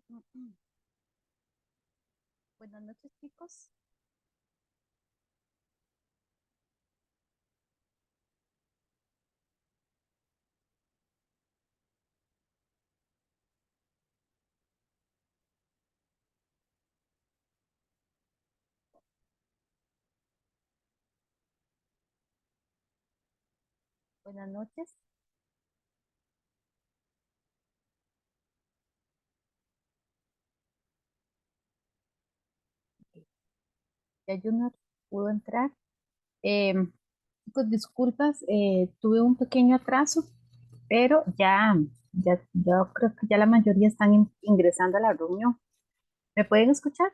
Buenas noches, chicos. Buenas noches. Ya Junior pudo entrar. Eh, Chicos, disculpas, tuve un pequeño atraso, pero ya creo que ya la mayoría están ingresando a la reunión. ¿Me pueden escuchar?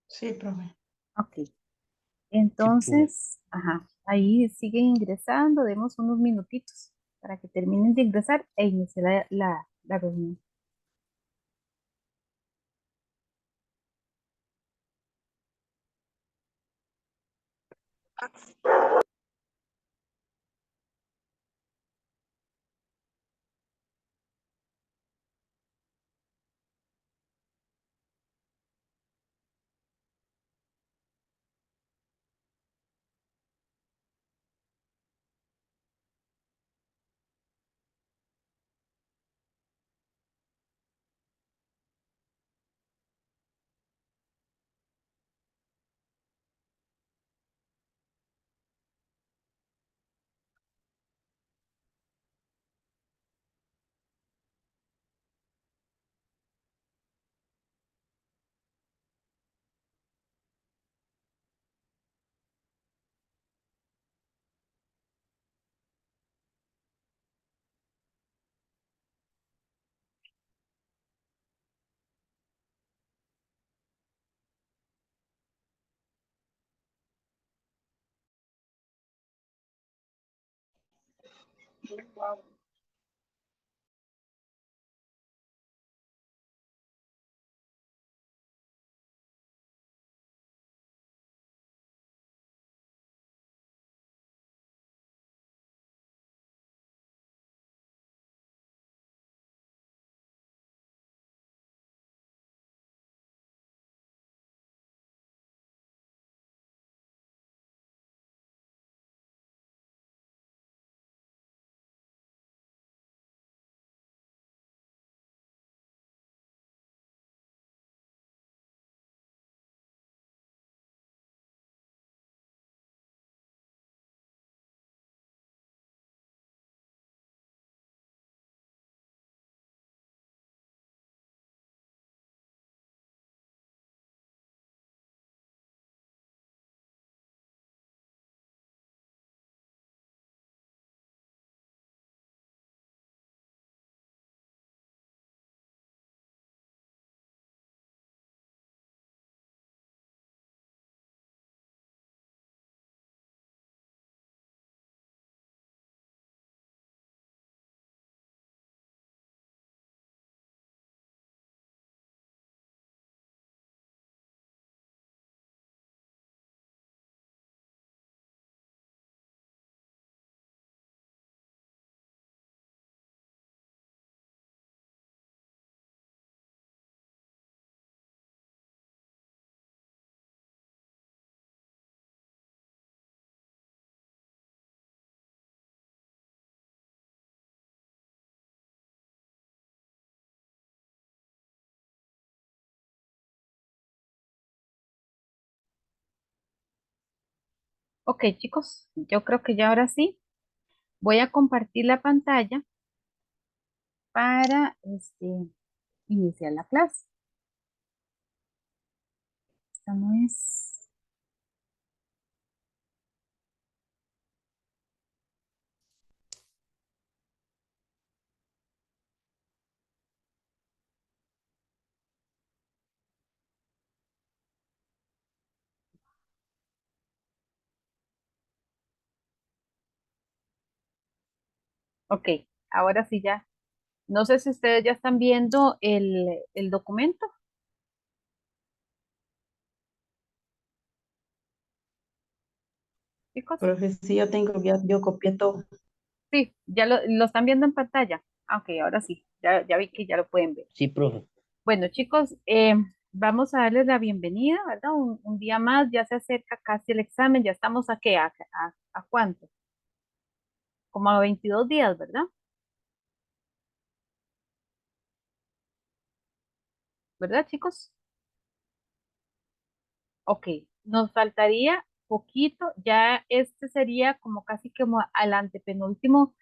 Sí, profe. Ok. Sí, profe. Entonces, ajá, ahí siguen ingresando. Demos unos minutitos para que terminen de ingresar e iniciar la reunión. Ok, chicos, yo creo que ya ahora sí voy a compartir la pantalla para iniciar la clase. Esta no es. Ok, ahora sí ya. No sé si ustedes ya están viendo el documento, chicos. Profe, sí, yo tengo, ya, yo copié todo. Sí, ya lo están viendo en pantalla. Ok, ahora sí, ya vi que ya lo pueden ver. Sí, profe. Bueno, chicos, vamos a darles la bienvenida, ¿verdad? Un día más, ya se acerca casi el examen, ya estamos a qué, a cuánto, como a 22 días, ¿verdad? ¿Verdad, chicos? Ok, nos faltaría poquito, ya este sería como casi como al antepenúltimo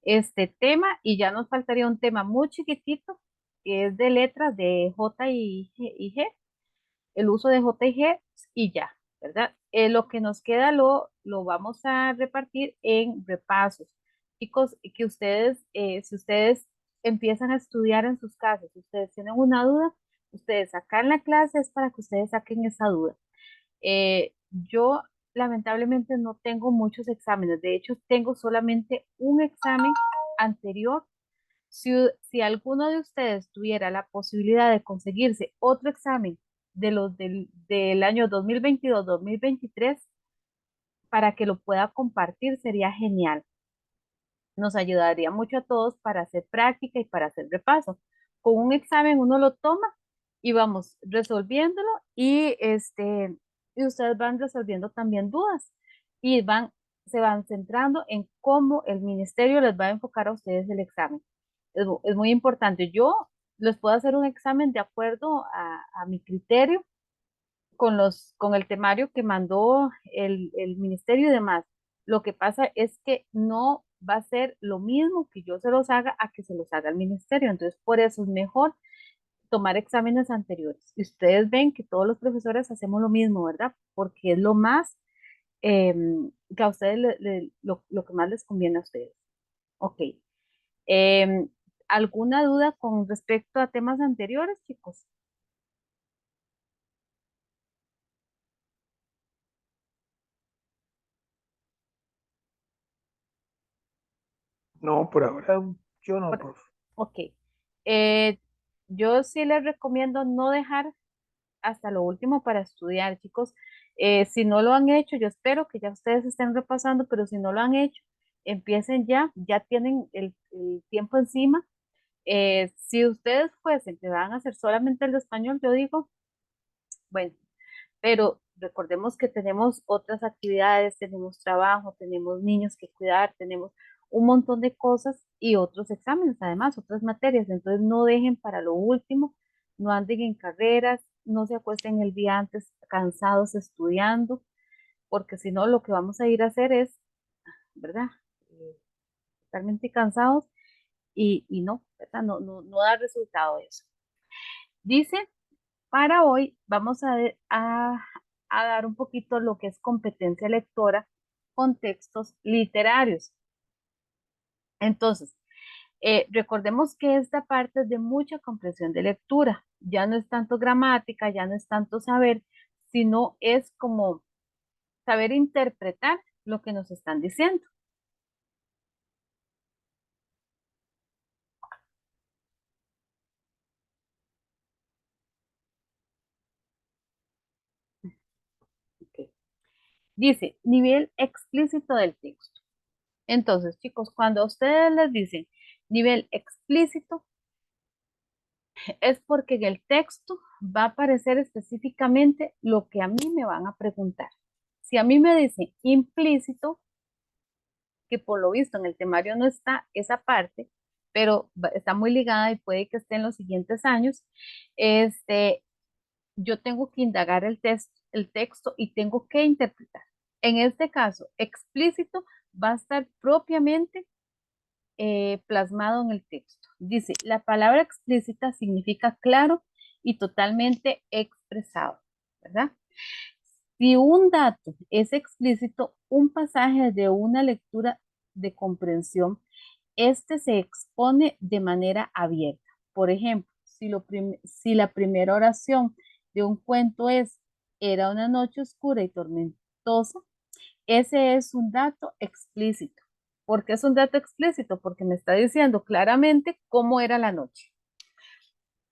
este tema y ya nos faltaría un tema muy chiquitito que es de letras de J y G, el uso de J y ya, ¿verdad? Lo que nos queda lo vamos a repartir en repasos. Chicos, que ustedes, si ustedes empiezan a estudiar en sus casas, si ustedes tienen una duda, ustedes sacan la clase es para que ustedes saquen esa duda. Yo lamentablemente no tengo muchos exámenes, de hecho tengo solamente un examen anterior. Si alguno de ustedes tuviera la posibilidad de conseguirse otro examen de los del año 2022-2023 para que lo pueda compartir, sería genial. Nos ayudaría mucho a todos para hacer práctica y para hacer repaso. Con un examen uno lo toma y vamos resolviéndolo y ustedes van resolviendo también dudas y se van centrando en cómo el ministerio les va a enfocar a ustedes el examen. Es muy importante. Yo les puedo hacer un examen de acuerdo a mi criterio con el temario que mandó el ministerio y demás. Lo que pasa es que no va a ser lo mismo que yo se los haga a que se los haga el ministerio. Entonces, por eso es mejor tomar exámenes anteriores. Y ustedes ven que todos los profesores hacemos lo mismo, ¿verdad? Porque es lo más eh, que a ustedes lo que más les conviene a ustedes. Ok. Eh, ¿Alguna duda con respecto a temas anteriores, chicos? No, por ahora yo no, Por- profe. ok. Eh, yo sí les recomiendo no dejar hasta lo último para estudiar, chicos. Si no lo han hecho, yo espero que ya ustedes estén repasando, pero si no lo han hecho, empiecen ya tienen el tiempo encima. Si ustedes fuesen que van a hacer solamente el de español, yo digo, bueno, pero recordemos que tenemos otras actividades, tenemos trabajo, tenemos niños que cuidar, tenemos un montón de cosas y otros exámenes, además, otras materias. Entonces, no dejen para lo último, no anden en carreras, no se acuesten el día antes cansados estudiando, porque si no, lo que vamos a ir a hacer es, ¿verdad? Eh, Totalmente cansados y no, ¿verdad? No da resultado eso. Dice para hoy vamos a dar un poquito lo que es competencia lectora con textos literarios. Entonces, recordemos que esta parte es de mucha comprensión de lectura. Ya no es tanto gramática, ya no es tanto saber, sino es como saber interpretar lo que nos están diciendo. Okay. Dice, nivel explícito del texto. Entonces, chicos, cuando ustedes les dicen nivel explícito, es porque en el texto va a aparecer específicamente lo que a mí me van a preguntar. Si a mí me dicen implícito, que por lo visto en el temario no está esa parte, pero está muy ligada y puede que esté en los siguientes años, este, yo tengo que indagar el texto y tengo que interpretar. En este caso, explícito va a estar propiamente plasmado en el texto. Dice, la palabra explícita significa claro y totalmente expresado, ¿verdad? Si un dato es explícito, un pasaje de una lectura de comprensión, este se expone de manera abierta. Por ejemplo, si la primera oración de un cuento es, era una noche oscura y tormentosa, ese es un dato explícito. ¿Por qué es un dato explícito? Porque me está diciendo claramente cómo era la noche.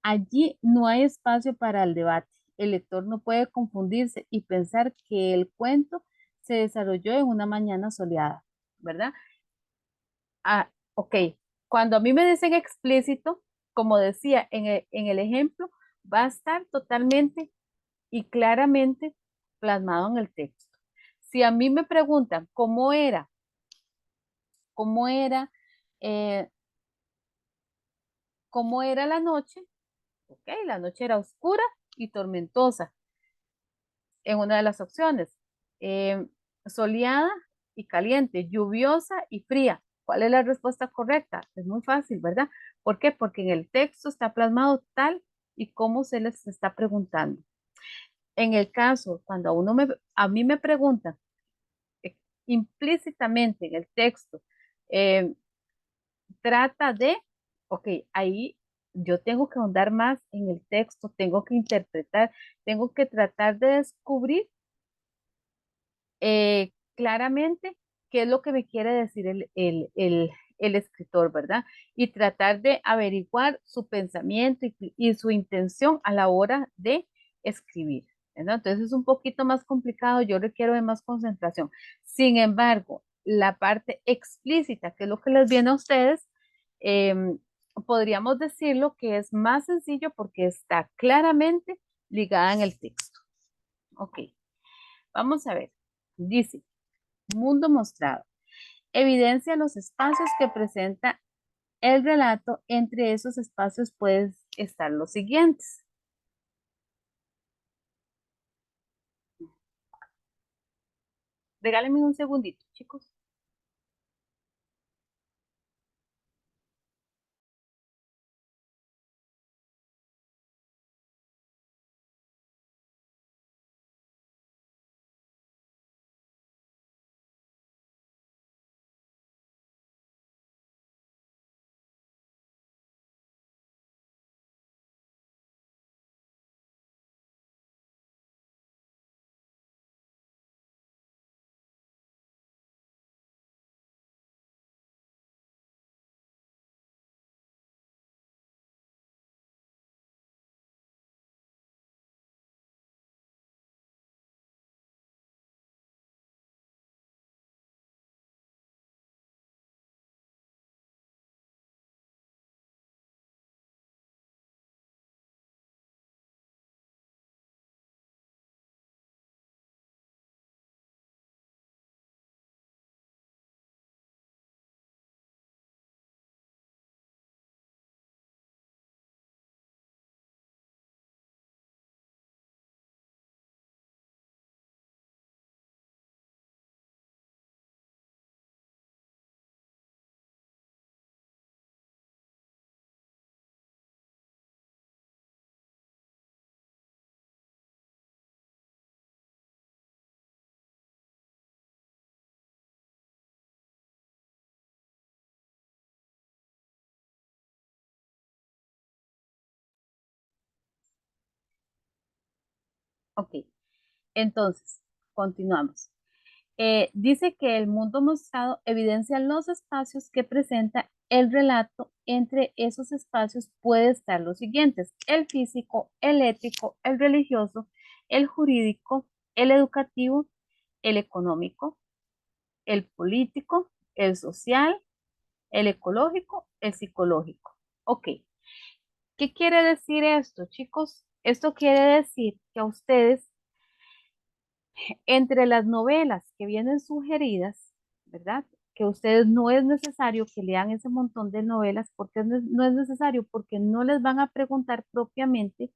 Allí no hay espacio para el debate. El lector no puede confundirse y pensar que el cuento se desarrolló en una mañana soleada, ¿verdad? Ah, ok. Cuando a mí me dicen explícito, como decía en el ejemplo, va a estar totalmente y claramente plasmado en el texto. Si a mí me preguntan cómo era, eh, cómo era la noche, ok, la noche era oscura y tormentosa en una de las opciones. Eh, Soleada y caliente, lluviosa y fría. ¿Cuál es la respuesta correcta? Es muy fácil, ¿verdad? ¿Por qué? Porque en el texto está plasmado tal y como se les está preguntando. En el caso, cuando a mí me preguntan eh, implícitamente en el texto, eh, trata de, ok, ahí yo tengo que ahondar más en el texto, tengo que interpretar, tengo que tratar de descubrir claramente qué es lo que me quiere decir el escritor, ¿verdad? Y tratar de averiguar su pensamiento y su intención a la hora de escribir, ¿verdad? Entonces es un poquito más complicado, yo requiero de más concentración. Sin embargo, la parte explícita, que es lo que les viene a ustedes, em, podríamos decirlo que es más sencillo porque está claramente ligada en el texto. Ok, vamos a ver. Dice, mundo mostrado. Evidencia los espacios que presenta el relato. Entre esos espacios pueden estar los siguientes. Regálenme un segundito, chicos. Ok, entonces, continuamos. Dice que el mundo mostrado evidencia los espacios que presenta el relato. Entre esos espacios puede estar los siguientes: el físico, el ético, el religioso, el jurídico, el educativo, el económico, el político, el social, el ecológico, el psicológico. Ok, ¿qué quiere decir esto, chicos? Esto quiere decir que a ustedes, entre las novelas que vienen sugeridas, ¿verdad? Que a ustedes no es necesario que lean ese montón de novelas, porque no es necesario, porque no les van a preguntar propiamente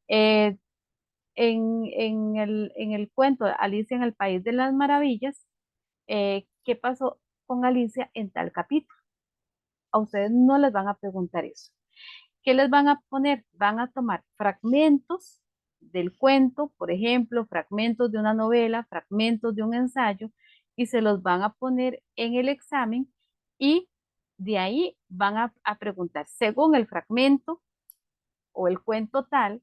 eh, en el cuento de Alicia en el País de las Maravillas, qué pasó con Alicia en tal capítulo. A ustedes no les van a preguntar eso. ¿Qué les van a poner? Van a tomar fragmentos del cuento, por ejemplo, fragmentos de una novela, fragmentos de un ensayo, y se los van a poner en el examen y de ahí van a preguntar, según el fragmento o el cuento tal,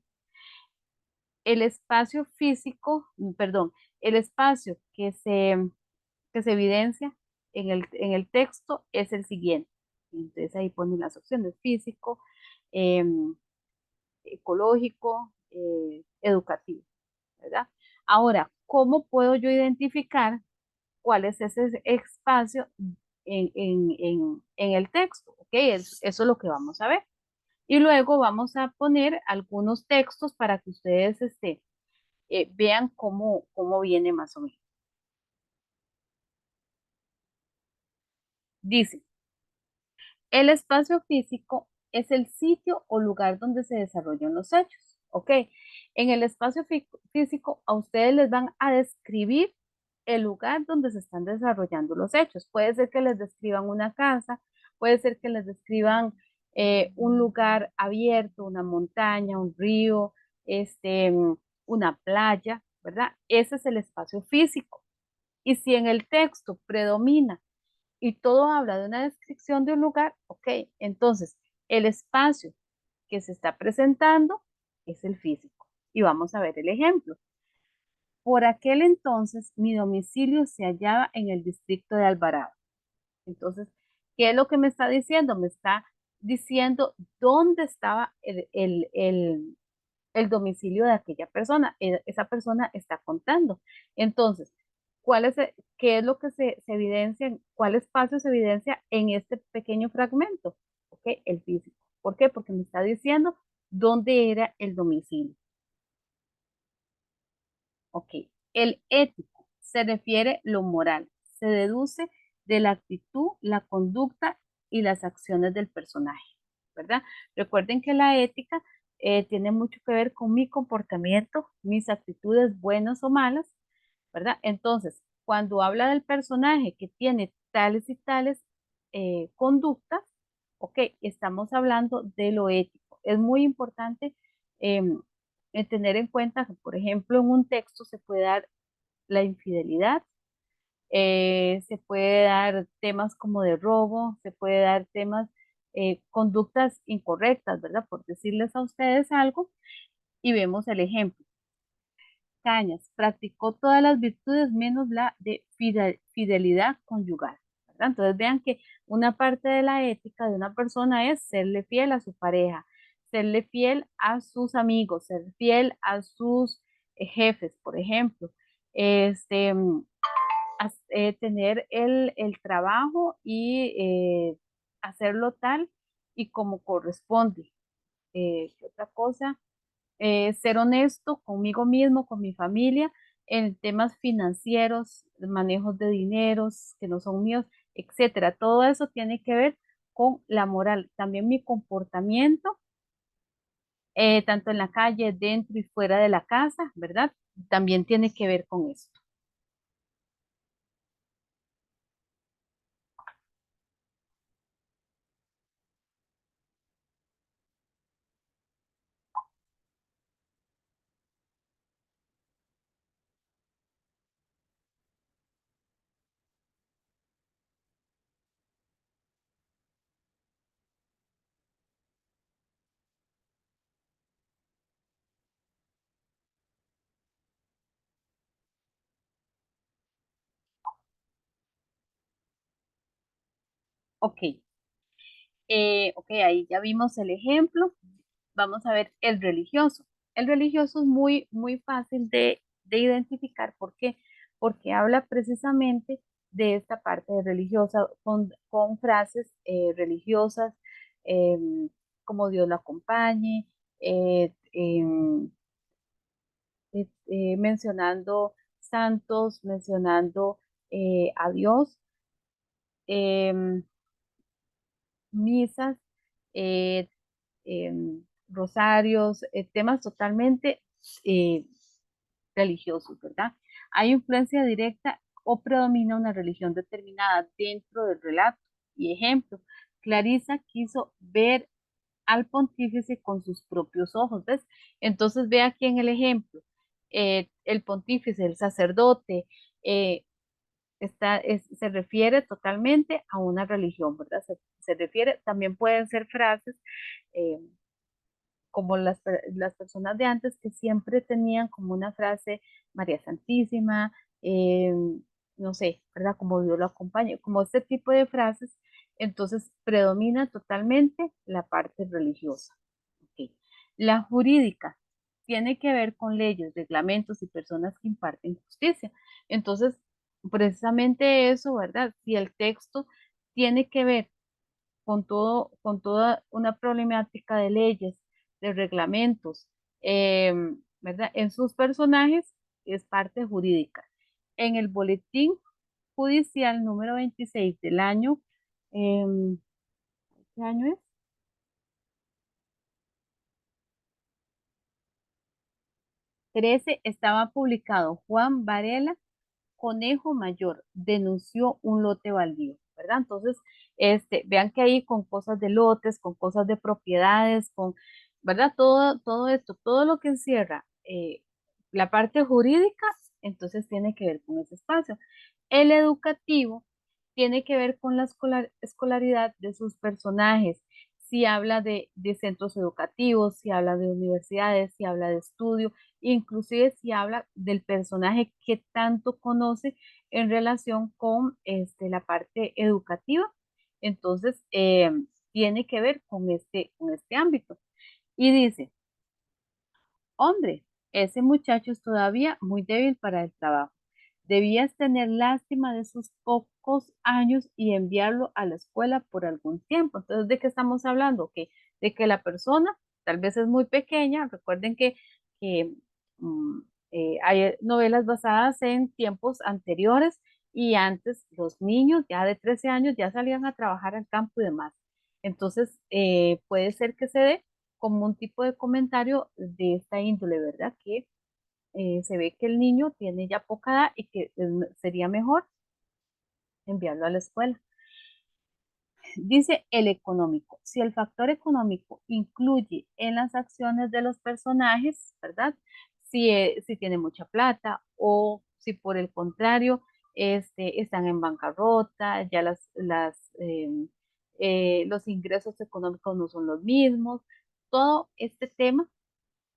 el espacio físico, perdón, el espacio que se evidencia en el texto es el siguiente. Entonces ahí ponen las opciones: físico, eh, ecológico, educativo, ¿verdad? Ahora, ¿cómo puedo yo identificar cuál es ese espacio en el texto? ¿ok? Eso es lo que vamos a ver. Y luego vamos a poner algunos textos para que ustedes vean cómo viene más o menos. Dice, el espacio físico es el sitio o lugar donde se desarrollan los hechos, ¿ok? En el espacio físico a ustedes les van a describir el lugar donde se están desarrollando los hechos. Puede ser que les describan una casa, puede ser que les describan un lugar abierto, una montaña, un río, este, una playa, ¿verdad? Ese es el espacio físico. Y si en el texto predomina y todo habla de una descripción de un lugar, ok, entonces el espacio que se está presentando es el físico. Y vamos a ver el ejemplo. Por aquel entonces mi domicilio se hallaba en el distrito de Alvarado. Entonces, ¿qué es lo que me está diciendo? Me está diciendo dónde estaba el domicilio de aquella persona. Esa persona está contando. Entonces, ¿qué es lo que se evidencia, cuál espacio se evidencia en este pequeño fragmento? ¿Ok? El físico. ¿Por qué? Porque me está diciendo dónde era el domicilio. Ok. El ético se refiere lo moral. Se deduce de la actitud, la conducta y las acciones del personaje, ¿verdad? Recuerden que la ética tiene mucho que ver con mi comportamiento, mis actitudes buenas o malas, ¿verdad? Entonces, cuando habla del personaje que tiene tales y tales conductas, ok, estamos hablando de lo ético. Es muy importante eh, tener en cuenta que, por ejemplo, en un texto se puede dar la infidelidad, se puede dar temas como de robo, se puede dar temas, conductas incorrectas, ¿verdad? Por decirles a ustedes algo y vemos el ejemplo. Cañas practicó todas las virtudes menos la de fidelidad conyugal, ¿verdad? Entonces vean que una parte de la ética de una persona es serle fiel a su pareja, serle fiel a sus amigos, ser fiel a sus jefes, por ejemplo, este, tener el trabajo y hacerlo tal y como corresponde. ¿Qué otra cosa? Ser honesto conmigo mismo, con mi familia, en temas financieros, manejos de dineros que no son míos, etcétera. Todo eso tiene que ver con la moral. También mi comportamiento, tanto en la calle, dentro y fuera de la casa, ¿verdad? También tiene que ver con esto. Ok, ok, ahí ya vimos el ejemplo. Vamos a ver el religioso. El religioso es muy fácil de identificar. ¿Por qué? Porque habla precisamente de esta parte de religiosa con frases religiosas como Dios lo acompañe, mencionando santos, mencionando a Dios, em, misas, eh, rosarios, temas totalmente eh, religiosos, ¿verdad? Hay influencia directa o predomina una religión determinada dentro del relato. Y ejemplo, Clarisa quiso ver al pontífice con sus propios ojos, ¿ves? Entonces ve aquí en el ejemplo, el pontífice, el sacerdote, eh, se refiere totalmente a una religión, ¿verdad? Se refiere, también pueden ser frases eh, como las personas de antes que siempre tenían como una frase María Santísima, no sé, ¿verdad? Como Dios lo acompañe, como este tipo de frases, entonces predomina totalmente la parte religiosa. Okay. La jurídica tiene que ver con leyes, reglamentos y personas que imparten justicia. Entonces, precisamente eso, ¿verdad? Si el texto tiene que ver con toda una problemática de leyes, de reglamentos, eh, ¿verdad? En sus personajes es parte jurídica. En el boletín judicial número 26 del año, eh, ¿qué año es? 13 estaba publicado Juan Varela Conejo Mayor denunció un lote baldío, ¿verdad? Entonces, vean que ahí con cosas de lotes, con cosas de propiedades, con, ¿verdad? Todo esto, todo lo que encierra la parte jurídica, entonces tiene que ver con ese espacio. El educativo tiene que ver con la escolaridad de sus personajes. Si habla de centros educativos, si habla de universidades, si habla de estudio, inclusive si habla del personaje que tanto conoce en relación con la parte educativa. Entonces, tiene que ver con este ámbito. Y dice, hombre, ese muchacho es todavía muy débil para el trabajo. Debías tener lástima de sus pocos años y enviarlo a la escuela por algún tiempo. Entonces, ¿de qué estamos hablando? De que la persona tal vez es muy pequeña. Recuerden que mm, hay novelas basadas en tiempos anteriores y antes los niños ya de 13 años ya salían a trabajar al campo y demás. Entonces, puede ser que se dé como un tipo de comentario de esta índole, ¿verdad? Que se ve que el niño tiene ya poca edad y que sería mejor enviarlo a la escuela. Dice el económico. Si el factor económico incluye en las acciones de los personajes, ¿verdad? Si tiene mucha plata o si por el contrario están en bancarrota, ya los ingresos económicos no son los mismos. Todo este tema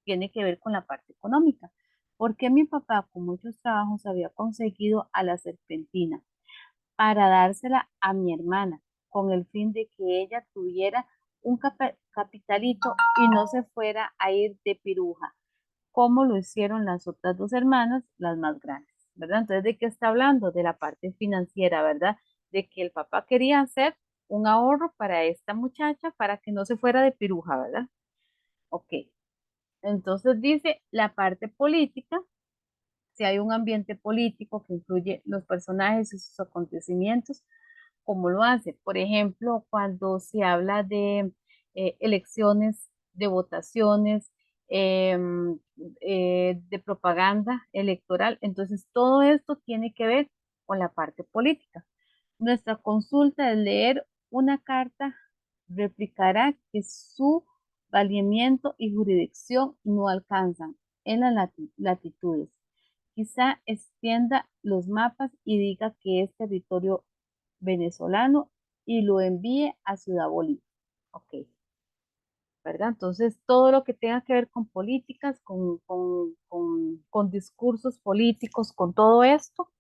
tiene que ver con la parte económica. Porque mi papá con muchos trabajos había conseguido a la serpentina para dársela a mi hermana, con el fin de que ella tuviera un capitalito y no se fuera a ir de piruja, como lo hicieron las otras dos hermanas, las más grandes, ¿verdad? Entonces, ¿de qué está hablando? De la parte financiera, ¿verdad? De que el papá quería hacer un ahorro para esta muchacha para que no se fuera de piruja, ¿verdad? Ok. Entonces dice la parte política, si hay un ambiente político que incluye los personajes y sus acontecimientos, ¿cómo lo hace? Por ejemplo, cuando se habla de elecciones, de votaciones, eh, de propaganda electoral, entonces todo esto tiene que ver con la parte política. Nuestra consulta es leer una carta, replicará que su valimiento y jurisdicción no alcanzan en las latitudes. Quizá extienda los mapas y diga que es territorio venezolano y lo envíe a Ciudad Bolívar. Ok, ¿verdad? Entonces, todo lo que tenga que ver con políticas, con discursos políticos, con todo esto,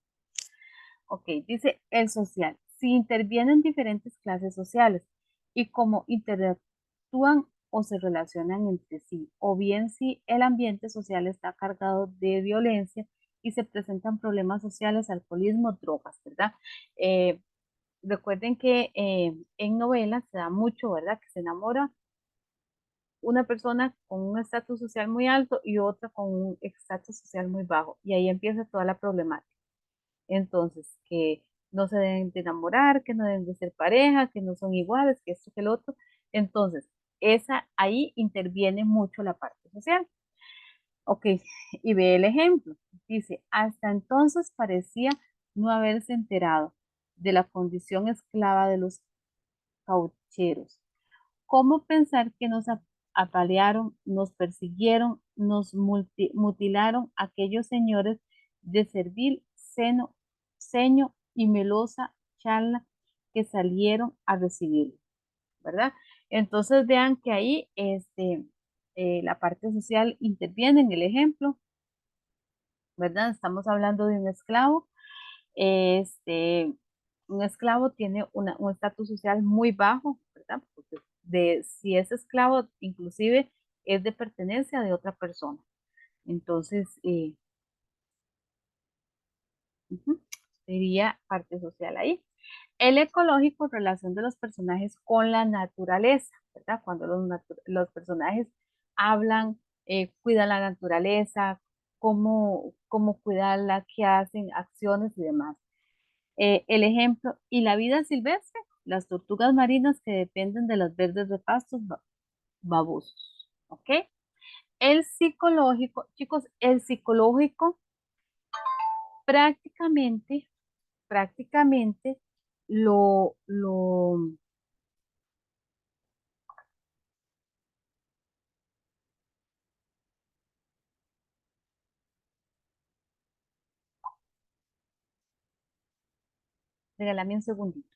ok, dice el social. Si intervienen diferentes clases sociales y cómo interactúan o se relacionan entre sí, o bien si el ambiente social está cargado de violencia y se presentan problemas sociales, alcoholismo, drogas, ¿verdad? Eh, Recuerden que en novelas se da mucho, ¿verdad? Que se enamora una persona con un estatus social muy alto y otra con un estatus social muy bajo. Y ahí empieza toda la problemática. Entonces, que no se deben de enamorar, que no deben de ser pareja, que no son iguales, que esto, que el otro. Entonces, ahí interviene mucho la parte social. Ok, y ve el ejemplo. Dice, hasta entonces parecía no haberse enterado de la condición esclava de los caucheros. ¿Cómo pensar que nos apalearon, nos persiguieron, nos mutilaron aquellos señores de servil ceño y melosa charla que salieron a recibirlo, ¿verdad? Entonces vean que ahí la parte social interviene en el ejemplo, ¿verdad? Estamos hablando de un esclavo. Este, un esclavo tiene un estatus social muy bajo, ¿verdad? Porque si es esclavo, inclusive es de pertenencia de otra persona. Entonces, ujú, sería parte social ahí. El ecológico, relación de los personajes con la naturaleza, ¿verdad? Cuando los personajes hablan, cuidan la naturaleza, cómo cuidarla, qué hacen, acciones y demás. El ejemplo, y la vida silvestre, las tortugas marinas que dependen de las verdes de pastos babosos, ¿ok? El psicológico, chicos, el psicológico prácticamente, prácticamente lo, regálame un segundito.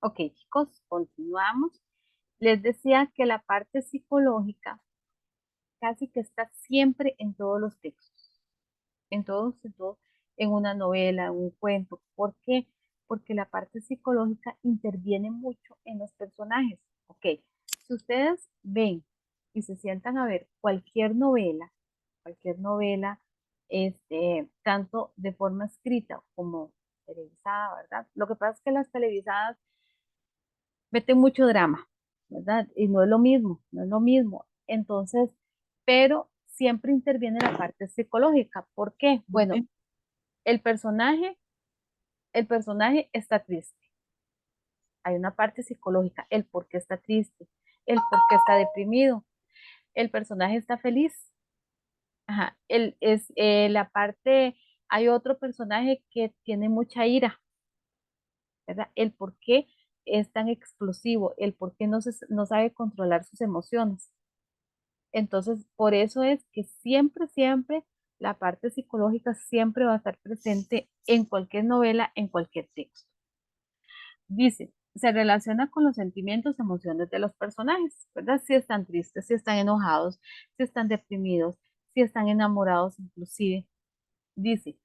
Ok, chicos, continuamos. Les decía que la parte psicológica casi que está siempre en todos los textos, en todo, en una novela, en un cuento. ¿Por qué? Porque la parte psicológica interviene mucho en los personajes. Ok, si ustedes ven y se sientan a ver cualquier novela, tanto de forma escrita como televisada, ¿verdad? Lo que pasa es que las televisadas meten mucho drama, ¿verdad? Y no es lo mismo, no es lo mismo. Entonces, pero siempre interviene la parte psicológica. ¿Por qué? Bueno, el personaje, el personaje está triste. Hay una parte psicológica, el por qué está triste, el por qué está deprimido. El personaje está feliz. Ajá. La parte, hay otro personaje que tiene mucha ira, ¿verdad? El por qué es tan explosivo, el por qué no sabe controlar sus emociones. Entonces, por eso es que siempre, siempre la parte psicológica siempre va a estar presente en cualquier novela, en cualquier texto. Dice, se relaciona con los sentimientos, emociones de los personajes, ¿verdad? Si están tristes, si están enojados, si están deprimidos, si están enamorados inclusive. Dice,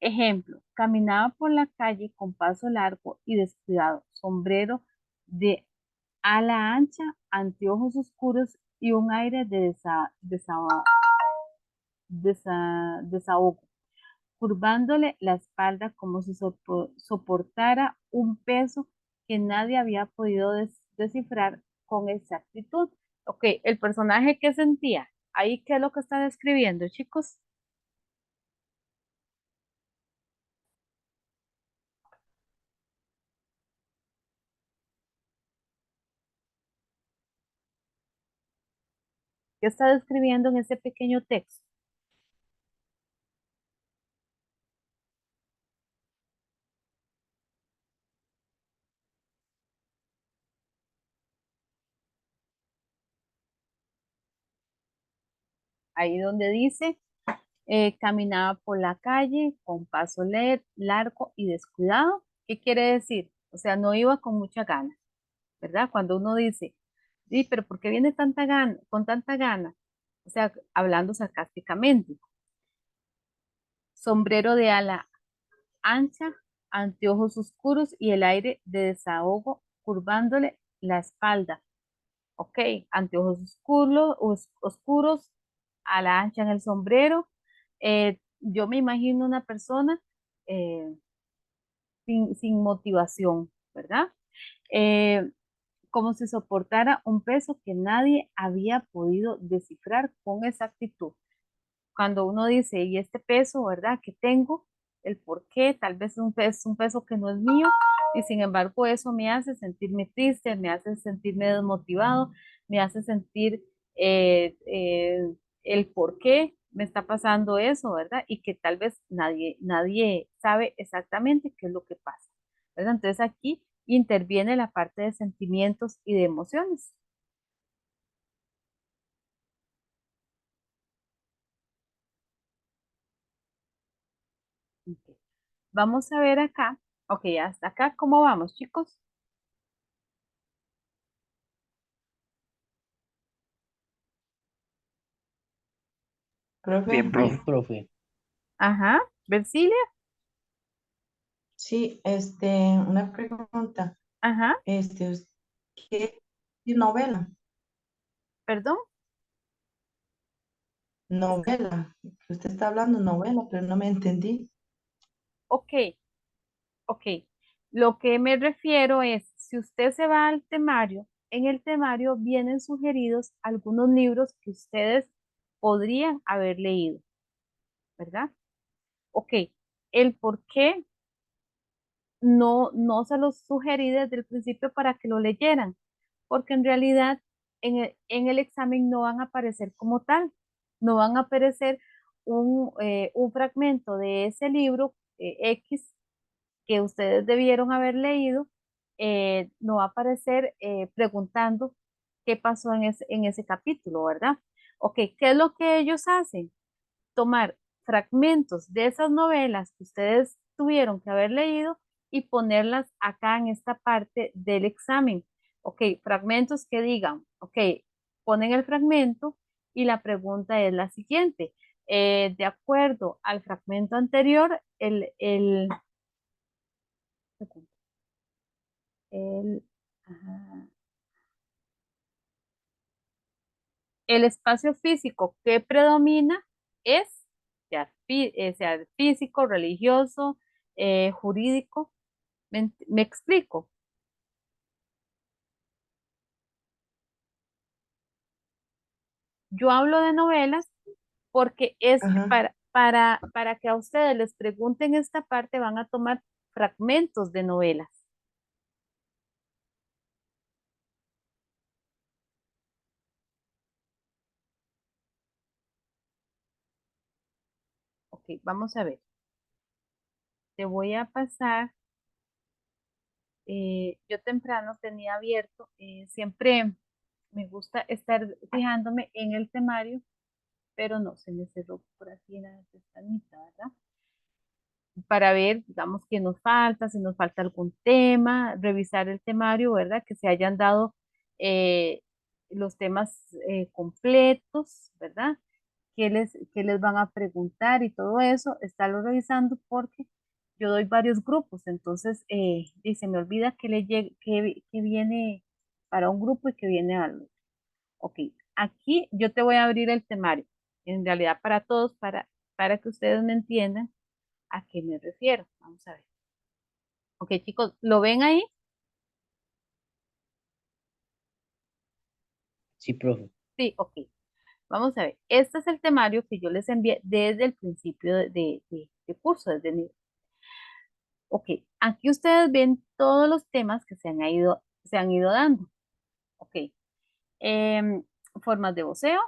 ejemplo, caminaba por la calle con paso largo y descuidado, sombrero de ala ancha, anteojos oscuros y un aire de desahogo, curvándole la espalda como si soportara un peso que nadie había podido descifrar con exactitud. Ok, el personaje que sentía, ahí qué es lo que está describiendo, chicos, qué está describiendo en ese pequeño texto. Ahí donde dice, Caminaba por la calle con paso largo y descuidado. ¿Qué quiere decir? O sea, no iba con mucha gana, ¿verdad? Cuando uno dice, sí, pero ¿por qué viene tanta gana, con tanta gana? O sea, hablando sarcásticamente. Sombrero de ala ancha, anteojos oscuros y el aire de desahogo curvándole la espalda. Ok, anteojos oscuros, oscuros, ala ancha en el sombrero. Yo me imagino una persona eh, sin motivación, ¿verdad? Eh, Como si soportara un peso que nadie había podido descifrar con exactitud. Cuando uno dice, y este peso, ¿verdad? Que tengo, el por qué, tal vez un peso que no es mío, y sin embargo eso me hace sentirme triste, me hace sentirme desmotivado, me hace sentir el por qué me está pasando eso, ¿verdad? Y que tal vez nadie sabe exactamente qué es lo que pasa, ¿verdad? Entonces aquí interviene la parte de sentimientos y de emociones. Ok. Vamos a ver acá, ok, hasta acá, ¿cómo vamos, chicos? Profe, Bien, Bien, profe. profe. Ajá, Versilia, sí, una pregunta. ajá, ¿Qué novela? perdón, Novela. Usted está hablando novela, pero no me entendí. ok, ok. Lo que me refiero es, si usted se va al temario, en el temario vienen sugeridos algunos libros que ustedes podrían haber leído, ¿verdad? Ok, el por qué no se los sugerí desde el principio para que lo leyeran, porque en realidad en el examen no van a aparecer como tal, no van a aparecer un fragmento de ese libro X que ustedes debieron haber leído, no va a aparecer preguntando qué pasó en ese capítulo, ¿verdad? Ok, ¿qué es lo que ellos hacen? Tomar fragmentos de esas novelas que ustedes tuvieron que haber leído y ponerlas acá en esta parte del examen. Ok, fragmentos que digan, ok, ponen el fragmento y la pregunta es la siguiente. De acuerdo al fragmento anterior, el, ajá, el espacio físico que predomina es, sea físico, religioso, jurídico. ¿Me explico? Yo hablo de novelas porque es Ajá. para que a ustedes les pregunten esta parte, van a tomar fragmentos de novelas. Ok, vamos a ver. Te voy a pasar. Yo temprano tenía abierto, siempre me gusta estar fijándome en el temario, pero no, se me cerró por aquí en la pestañita, ¿verdad? Para ver, digamos, qué nos falta, si nos falta algún tema, revisar el temario, ¿verdad? Que se hayan dado eh, los temas completos, ¿verdad? Qué les van a preguntar y todo eso, estarlo revisando porque yo doy varios grupos, entonces y se me olvida que viene para un grupo y que viene al otro. Ok, aquí yo te voy a abrir el temario, en realidad para todos, para que ustedes me entiendan a qué me refiero. Vamos a ver. Ok, chicos, ¿lo ven ahí? Sí, profe. Sí, ok. Vamos a ver. Este es el temario que yo les envié desde el principio de curso, Ok, aquí ustedes ven todos los temas que se han ido dando. Ok, em, formas de voceo,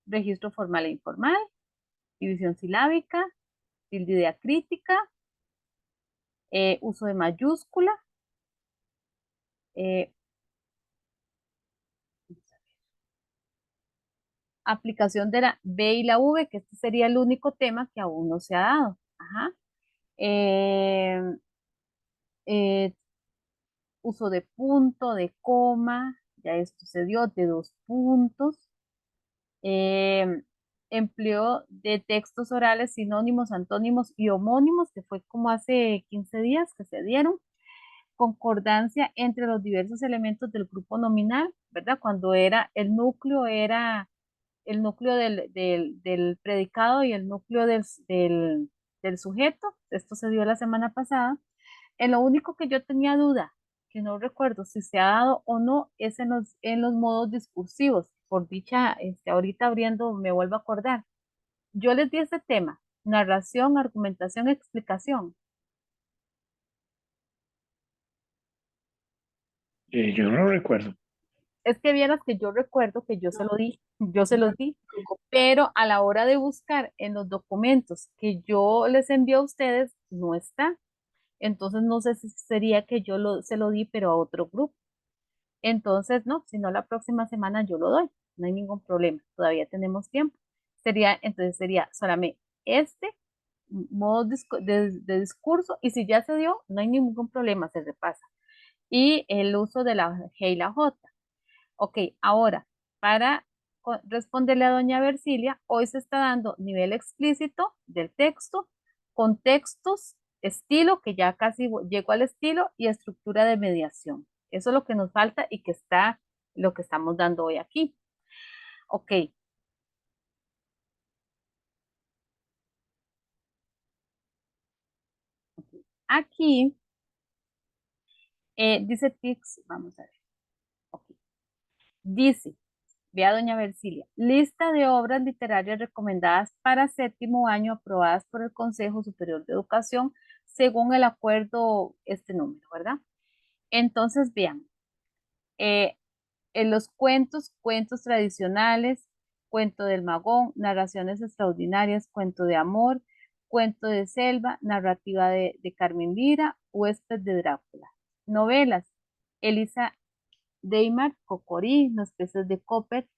registro formal e informal, división silábica, tilde diacrítica, uso de mayúscula, eh, aplicación de la B y la V, que este sería el único tema que aún no se ha dado. Ajá. Eh, eh, uso de punto, de coma, ya esto se dio, de dos puntos. Eh, empleo de textos orales, sinónimos, antónimos y homónimos, que fue como hace 15 días que se dieron. Concordancia entre los diversos elementos del grupo nominal, ¿verdad? Cuando era el núcleo del predicado y el núcleo del sujeto. Esto se dio la semana pasada. En lo único que yo tenía duda, que no recuerdo si se ha dado o no, es en los modos discursivos. Por dicha, ahorita abriendo me vuelvo a acordar. Yo les di este tema, narración, argumentación, explicación. Yo no lo recuerdo. Es que vieras que yo recuerdo que yo se lo di, yo se los di, pero a la hora de buscar en los documentos que yo les envío a ustedes, no está. Entonces no sé si sería que se lo di, pero a otro grupo. Entonces, no, si no la próxima semana yo lo doy, no hay ningún problema, todavía tenemos tiempo. Entonces sería solamente este modo de discurso y si ya se dio, no hay ningún problema, se repasa. Y el uso de la G y la J. Ok, ahora, para responderle a doña Versilia, hoy se está dando nivel explícito del texto, contextos, estilo, que ya casi llegó al estilo, y estructura de mediación. Eso es lo que nos falta y que está lo que estamos dando hoy aquí. Ok, aquí dice Tix, vamos a ver. Okay. Dice, vea doña Versilia, lista de obras literarias recomendadas para séptimo año aprobadas por el Consejo Superior de Educación según el acuerdo, este número, ¿verdad? Entonces, vean, eh, en los cuentos, cuentos tradicionales, cuento del magón, narraciones extraordinarias, cuento de amor, cuento de selva, narrativa de Carmen Lira, huésped de Drácula. Novelas, Elisa Deimar, Cocorí, Los peces de Copper,